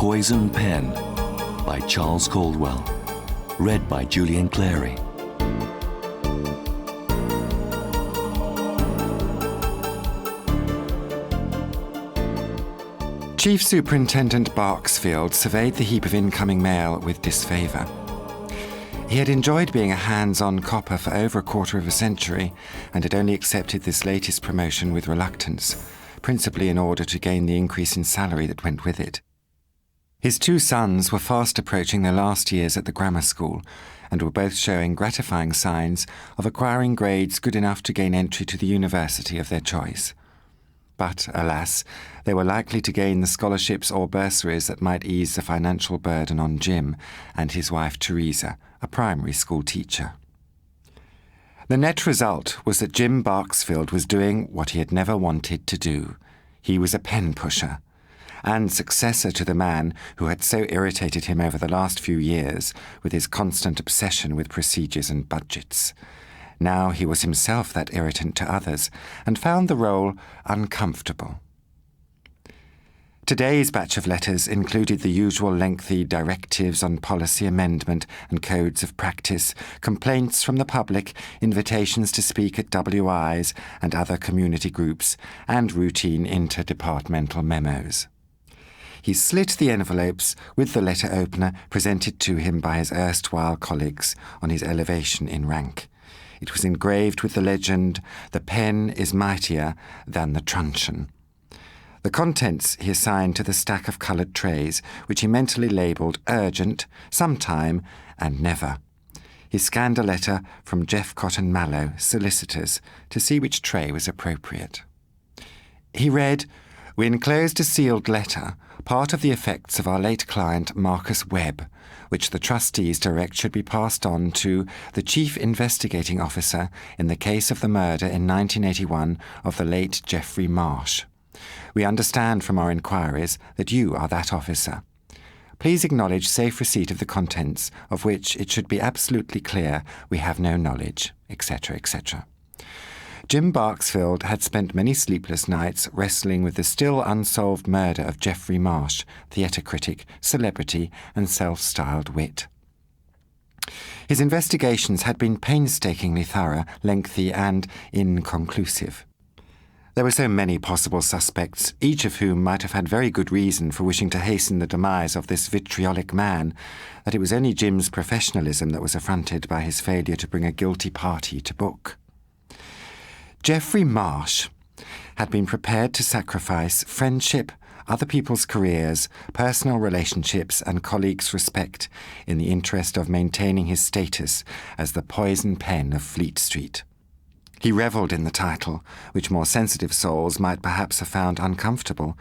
Poison Pen by Charles Caldwell. Read by Julian Clary. Chief Superintendent Barksfield surveyed the heap of incoming mail with disfavour. He had enjoyed being a hands-on copper for over a quarter of a century and had only accepted this latest promotion with reluctance, principally in order to gain the increase in salary that went with it. His two sons were fast approaching their last years at the grammar school and were both showing gratifying signs of acquiring grades good enough to gain entry to the university of their choice. But, alas, they were likely to gain the scholarships or bursaries that might ease the financial burden on Jim and his wife Teresa, a primary school teacher. The net result was that Jim Barksfield was doing what he had never wanted to do. He was a pen pusher, and successor to the man who had so irritated him over the last few years with his constant obsession with procedures and budgets. Now he was himself that irritant to others, and found the role uncomfortable. Today's batch of letters included the usual lengthy directives on policy amendment and codes of practice, complaints from the public, invitations to speak at WIs and other community groups, and routine interdepartmental memos. He slit the envelopes with the letter opener presented to him by his erstwhile colleagues on his elevation in rank. It was engraved with the legend, "The pen is mightier than the truncheon." The contents he assigned to the stack of coloured trays, which he mentally labelled urgent, sometime, and never. He scanned a letter from Jeff Cotton Mallow, solicitors, to see which tray was appropriate. He read, "We enclosed a sealed letter, part of the effects of our late client Marcus Webb, which the trustees direct should be passed on to the Chief Investigating Officer in the case of the murder in 1981 of the late Geoffrey Marsh. We understand from our inquiries that you are that officer. Please acknowledge safe receipt of the contents, of which it should be absolutely clear we have no knowledge," etc., etc. Jim Barksfield had spent many sleepless nights wrestling with the still unsolved murder of Geoffrey Marsh, theatre critic, celebrity, and self-styled wit. His investigations had been painstakingly thorough, lengthy, and inconclusive. There were so many possible suspects, each of whom might have had very good reason for wishing to hasten the demise of this vitriolic man, that it was only Jim's professionalism that was affronted by his failure to bring a guilty party to book. Geoffrey Marsh had been prepared to sacrifice friendship, other people's careers, personal relationships, and colleagues' respect in the interest of maintaining his status as the poison pen of Fleet Street. He revelled in the title, which more sensitive souls might perhaps have found uncomfortable.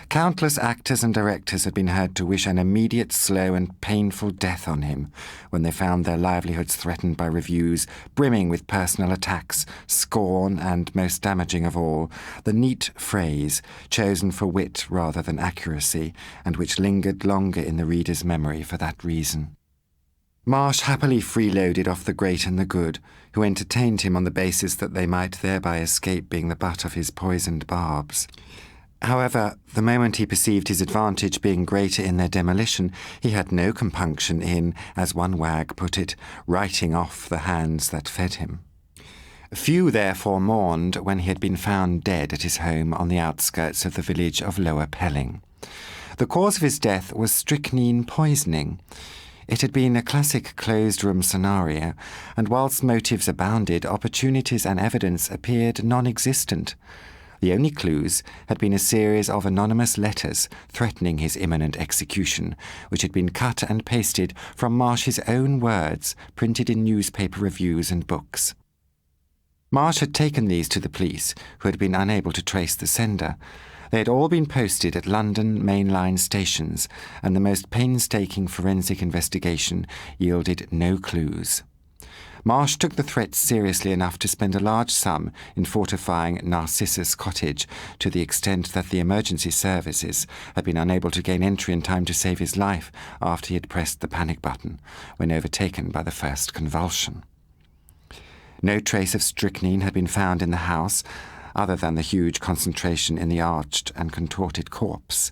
Countless actors and directors had been heard to wish an immediate, slow, and painful death on him when they found their livelihoods threatened by reviews brimming with personal attacks, scorn, and, most damaging of all, the neat phrase, chosen for wit rather than accuracy, and which lingered longer in the reader's memory for that reason. Marsh happily freeloaded off the great and the good, who entertained him on the basis that they might thereby escape being the butt of his poisoned barbs. However, the moment he perceived his advantage being greater in their demolition, he had no compunction in, as one wag put it, writing off the hands that fed him. Few therefore mourned when he had been found dead at his home on the outskirts of the village of Lower Pelling. The cause of his death was strychnine poisoning. It had been a classic closed-room scenario, and whilst motives abounded, opportunities and evidence appeared non-existent. The only clues had been a series of anonymous letters threatening his imminent execution, which had been cut and pasted from Marsh's own words, printed in newspaper reviews and books. Marsh had taken these to the police, who had been unable to trace the sender. They had all been posted at London main line stations, and the most painstaking forensic investigation yielded no clues. Marsh took the threats seriously enough to spend a large sum in fortifying Narcissus Cottage, to the extent that the emergency services had been unable to gain entry in time to save his life after he had pressed the panic button, when overtaken by the first convulsion. No trace of strychnine had been found in the house, other than the huge concentration in the arched and contorted corpse.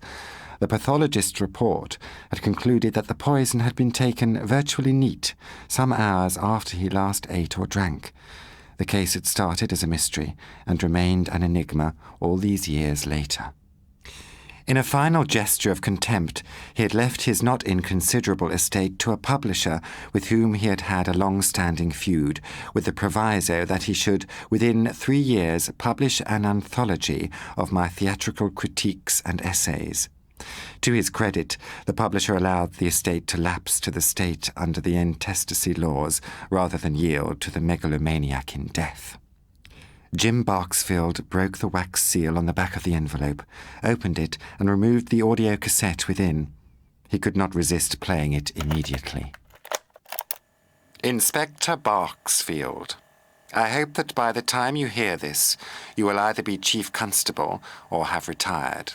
The pathologist's report had concluded that the poison had been taken virtually neat, some hours after he last ate or drank. The case had started as a mystery and remained an enigma all these years later. In a final gesture of contempt, he had left his not inconsiderable estate to a publisher with whom he had had a long-standing feud, with the proviso that he should, within 3 years, publish an anthology of my theatrical critiques and essays. To his credit, the publisher allowed the estate to lapse to the state under the intestacy laws rather than yield to the megalomaniac in death. Jim Barksfield broke the wax seal on the back of the envelope, opened it, and removed the audio cassette within. He could not resist playing it immediately. Inspector Barksfield, I hope that by the time you hear this, you will either be Chief Constable or have retired.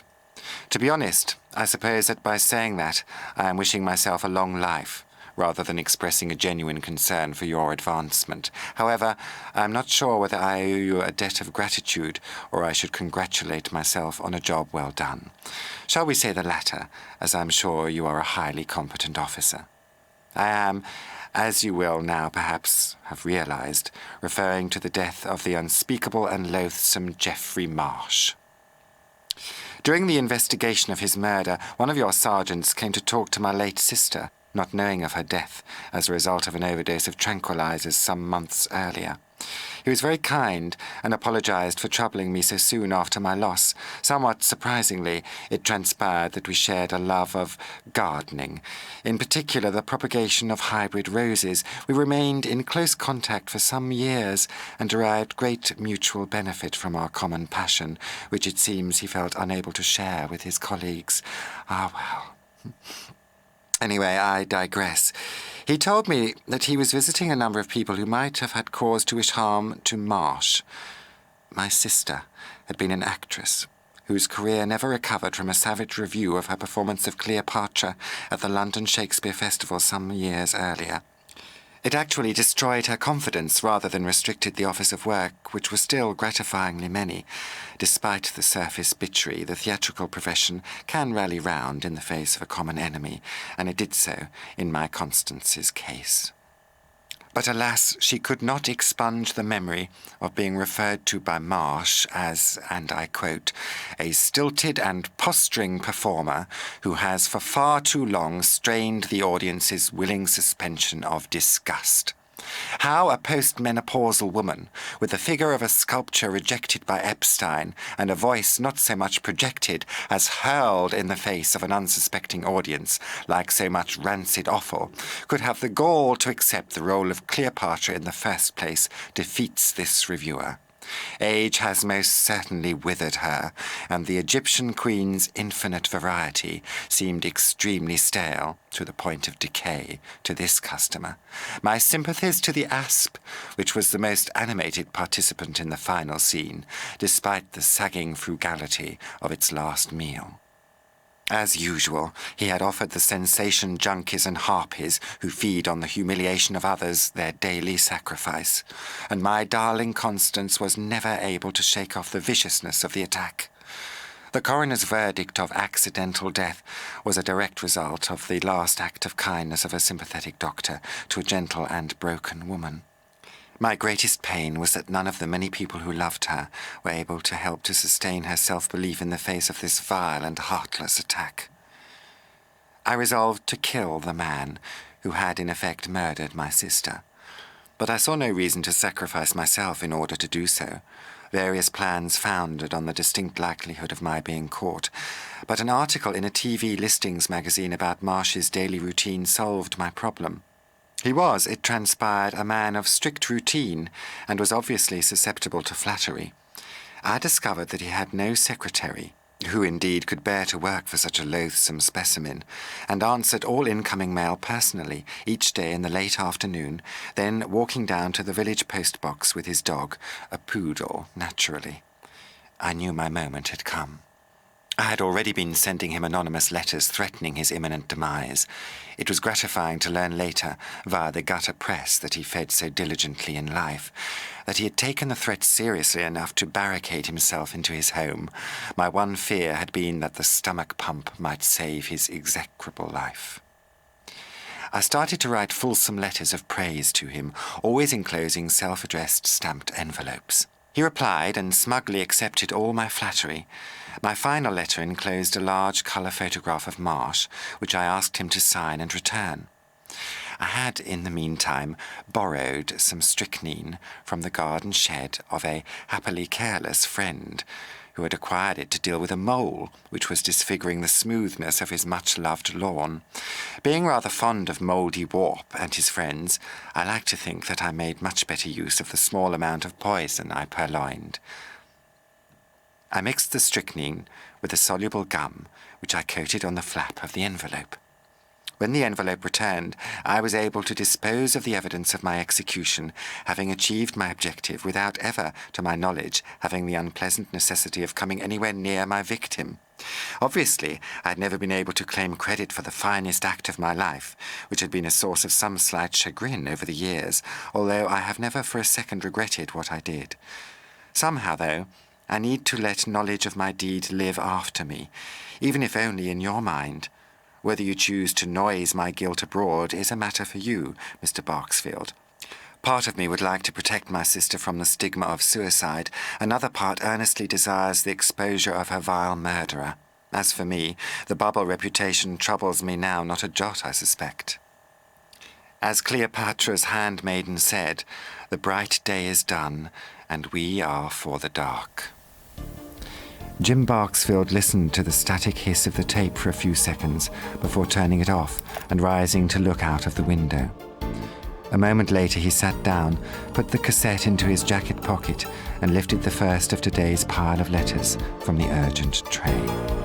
To be honest, I suppose that by saying that, I am wishing myself a long life, rather than expressing a genuine concern for your advancement. However, I am not sure whether I owe you a debt of gratitude or I should congratulate myself on a job well done. Shall we say the latter, as I am sure you are a highly competent officer? I am, as you will now perhaps have realized, referring to the death of the unspeakable and loathsome Geoffrey Marsh. During the investigation of his murder, one of your sergeants came to talk to my late sister, not knowing of her death as a result of an overdose of tranquilizers some months earlier. He was very kind and apologized for troubling me so soon after my loss. Somewhat surprisingly, it transpired that we shared a love of gardening, in particular the propagation of hybrid roses. We remained in close contact for some years and derived great mutual benefit from our common passion, which it seems he felt unable to share with his colleagues. Ah, well. Anyway, I digress. He told me that he was visiting a number of people who might have had cause to wish harm to Marsh. My sister had been an actress whose career never recovered from a savage review of her performance of Cleopatra at the London Shakespeare Festival some years earlier. It actually destroyed her confidence rather than restricted the office of work, which was still gratifyingly many. Despite the surface bitchery, the theatrical profession can rally round in the face of a common enemy, and it did so in my Constance's case. But alas, she could not expunge the memory of being referred to by Marsh as, and I quote, a stilted and posturing performer who has for far too long strained the audience's willing suspension of disgust. How a postmenopausal woman, with the figure of a sculpture rejected by Epstein and a voice not so much projected as hurled in the face of an unsuspecting audience like so much rancid offal, could have the gall to accept the role of Cleopatra in the first place defeats this reviewer. Age has most certainly withered her, and the Egyptian queen's infinite variety seemed extremely stale, to the point of decay, to this customer. My sympathies to the asp, which was the most animated participant in the final scene, despite the sagging frugality of its last meal. As usual, he had offered the sensation junkies and harpies who feed on the humiliation of others their daily sacrifice, and my darling Constance was never able to shake off the viciousness of the attack. The coroner's verdict of accidental death was a direct result of the last act of kindness of a sympathetic doctor to a gentle and broken woman. My greatest pain was that none of the many people who loved her were able to help to sustain her self-belief in the face of this vile and heartless attack. I resolved to kill the man who had in effect murdered my sister, but I saw no reason to sacrifice myself in order to do so. Various plans founded on the distinct likelihood of my being caught, but an article in a TV listings magazine about Marsh's daily routine solved my problem. He was, it transpired, a man of strict routine and was obviously susceptible to flattery. I discovered that he had no secretary, who indeed could bear to work for such a loathsome specimen, and answered all incoming mail personally, each day in the late afternoon, then walking down to the village post box with his dog, a poodle, naturally. I knew my moment had come. I had already been sending him anonymous letters threatening his imminent demise. It was gratifying to learn later, via the gutter press that he fed so diligently in life, that he had taken the threat seriously enough to barricade himself into his home. My one fear had been that the stomach pump might save his execrable life. I started to write fulsome letters of praise to him, always enclosing self-addressed stamped envelopes. He replied and smugly accepted all my flattery. My final letter enclosed a large colour photograph of Marsh, which I asked him to sign and return. I had, in the meantime, borrowed some strychnine from the garden shed of a happily careless friend, who had acquired it to deal with a mole which was disfiguring the smoothness of his much-loved lawn. Being rather fond of mouldy warp and his friends, I like to think that I made much better use of the small amount of poison I purloined. I mixed the strychnine with a soluble gum, which I coated on the flap of the envelope. When the envelope returned, I was able to dispose of the evidence of my execution, having achieved my objective without ever, to my knowledge, having the unpleasant necessity of coming anywhere near my victim. Obviously, I had never been able to claim credit for the finest act of my life, which had been a source of some slight chagrin over the years, although I have never for a second regretted what I did. Somehow, though, I need to let knowledge of my deed live after me, even if only in your mind. Whether you choose to noise my guilt abroad is a matter for you, Mr. Barksfield. Part of me would like to protect my sister from the stigma of suicide. Another part earnestly desires the exposure of her vile murderer. As for me, the bubble reputation troubles me now not a jot, I suspect. As Cleopatra's handmaiden said, the bright day is done, and we are for the dark. Jim Barksfield listened to the static hiss of the tape for a few seconds before turning it off and rising to look out of the window. A moment later he sat down, put the cassette into his jacket pocket and lifted the first of today's pile of letters from the urgent tray.